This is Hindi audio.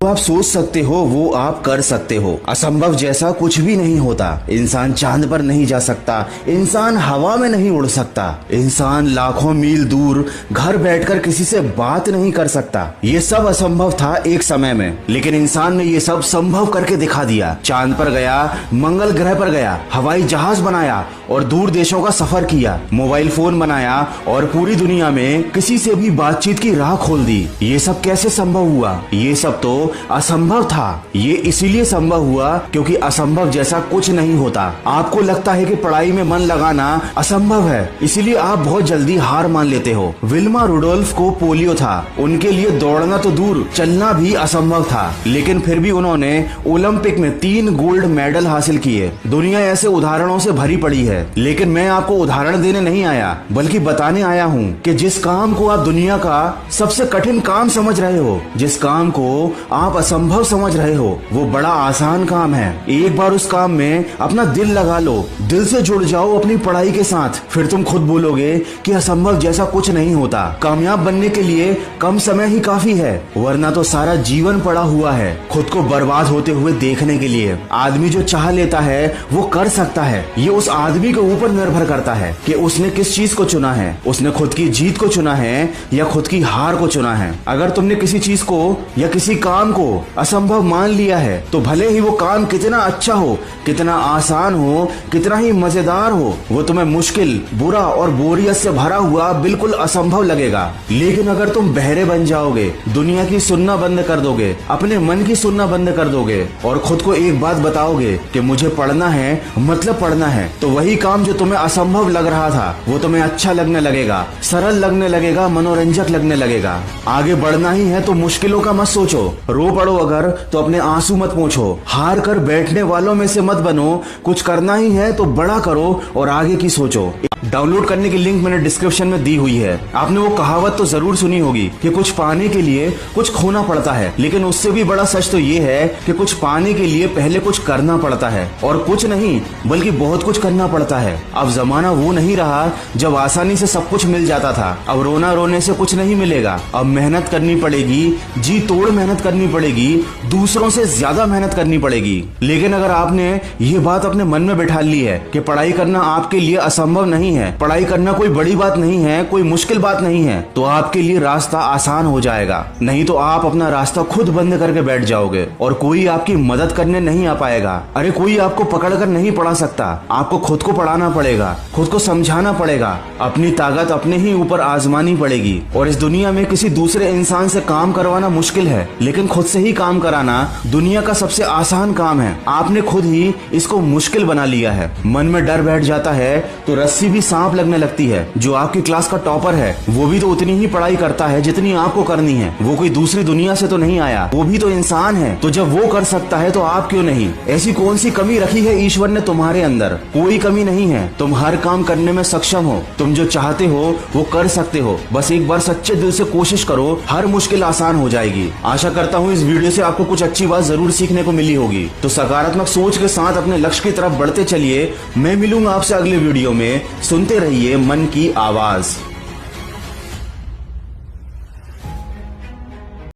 जो आप सोच सकते हो वो आप कर सकते हो। असंभव जैसा कुछ भी नहीं होता। इंसान चांद पर नहीं जा सकता, इंसान हवा में नहीं उड़ सकता, इंसान लाखों मील दूर घर बैठकर किसी से बात नहीं कर सकता। ये सब असंभव था एक समय में, लेकिन इंसान ने ये सब संभव करके दिखा दिया। चांद पर गया, मंगल ग्रह पर गया, हवाई जहाज बनाया और दूर देशों का सफर किया, मोबाइल फोन बनाया और पूरी दुनिया में किसी से भी बातचीत की राह खोल दी। ये सब कैसे संभव हुआ? ये सब तो असंभव था। ये इसीलिए संभव हुआ क्योंकि असंभव जैसा कुछ नहीं होता। आपको लगता है कि पढ़ाई में मन लगाना असंभव है, इसीलिए आप बहुत जल्दी हार मान लेते हो। विल्मा रुडोल्फ को पोलियो था, उनके लिए दौड़ना तो दूर चलना भी असंभव था, लेकिन फिर भी उन्होंने ओलंपिक में 3 गोल्ड मेडल हासिल किए। दुनिया ऐसे उदाहरणों से भरी पड़ी है, लेकिन मैं आपको उदाहरण देने नहीं आया बल्कि बताने आया हूँ कि जिस काम को आप दुनिया का सबसे कठिन काम समझ रहे हो, जिस काम को आप असंभव समझ रहे हो, वो बड़ा आसान काम है। एक बार उस काम में अपना दिल लगा लो, दिल से जुड़ जाओ अपनी पढ़ाई के साथ, फिर तुम खुद बोलोगे कि असंभव जैसा कुछ नहीं होता। कामयाब बनने के लिए कम समय ही काफी है, वरना तो सारा जीवन पड़ा हुआ है खुद को बर्बाद होते हुए देखने के लिए। आदमी जो चाह लेता है वो कर सकता है। ये उस आदमी के ऊपर निर्भर करता है कि उसने किस चीज को चुना है। उसने खुद की जीत को चुना है या खुद की हार को चुना है। अगर तुमने किसी चीज को या किसी काम को असंभव मान लिया है तो भले ही वो काम कितना अच्छा हो, कितना आसान हो, कितना ही मजेदार हो, वो तुम्हें मुश्किल, बुरा और बोरियत से भरा हुआ बिल्कुल असंभव लगेगा। लेकिन अगर तुम बहरे बन जाओगे, दुनिया की सुनना बंद कर दोगे, अपने मन की सुनना बंद कर दोगे और खुद को एक बात बताओगे कि मुझे पढ़ना है मतलब पढ़ना है, तो वही काम जो तुम्हें असंभव लग रहा था वो तुम्हें अच्छा लगने लगेगा, सरल लगने लगेगा, मनोरंजक लगने लगेगा। आगे बढ़ना ही है तो मुश्किलों का मत सोचो, रो पड़ो अगर तो अपने आंसू मत पोंछो, हार कर बैठने वालों में से मत बनो। कुछ करना ही है तो बड़ा करो और आगे की सोचो। डाउनलोड करने की लिंक मैंने डिस्क्रिप्शन में दी हुई है। आपने वो कहावत तो जरूर सुनी होगी कि कुछ पाने के लिए कुछ खोना पड़ता है, लेकिन उससे भी बड़ा सच तो ये है कि कुछ पाने के लिए पहले कुछ करना पड़ता है, और कुछ नहीं बल्कि बहुत कुछ करना पड़ता है। अब जमाना वो नहीं रहा जब आसानी से सब कुछ मिल जाता था। अब रोना रोने से कुछ नहीं मिलेगा। अब मेहनत करनी पड़ेगी, जी तोड़ मेहनत करनी पड़ेगी, दूसरों से ज्यादा मेहनत करनी पड़ेगी। लेकिन अगर आपने ये बात अपने मन में बैठा ली है कि पढ़ाई करना आपके लिए असंभव नहीं है, पढ़ाई करना कोई बड़ी बात नहीं है, कोई मुश्किल बात नहीं है, तो आपके लिए रास्ता आसान हो जाएगा। नहीं तो आप अपना रास्ता खुद बंद करके बैठ जाओगे और कोई आपकी मदद करने नहीं आ पाएगा। अरे कोई आपको पकड़कर नहीं पढ़ा सकता, आपको खुद को पढ़ाना पड़ेगा, खुद को समझाना पड़ेगा, अपनी ताकत अपने ही ऊपर आजमानी पड़ेगी। और इस दुनिया में किसी दूसरे इंसान से काम करवाना मुश्किल है, लेकिन खुद से ही काम कराना दुनिया का सबसे आसान काम है। आपने खुद ही इसको मुश्किल बना लिया है। मन में डर बैठ जाता है तो रस्सी भी सांप लगने लगती है। जो आपकी क्लास का टॉपर है वो भी तो उतनी ही पढ़ाई करता है जितनी आपको करनी है। वो कोई दूसरी दुनिया से तो नहीं आया, वो भी तो इंसान है। तो जब वो कर सकता है तो आप क्यों नहीं? ऐसी कौन सी कमी रखी है ईश्वर ने तुम्हारे अंदर? कोई कमी नहीं है। तुम हर काम करने में सक्षम हो। तुम जो चाहते हो वो कर सकते हो। बस एक बार सच्चे दिल से कोशिश करो, हर मुश्किल आसान हो जाएगी। आशा करता हूँ इस वीडियो से आपको कुछ अच्छी बात जरूर सीखने को मिली होगी। तो सकारात्मक सोच के साथ अपने लक्ष्य की तरफ बढ़ते चलिए। मैं मिलूंगा आपसे अगले वीडियो में। सुनते रहिए मन की आवाज।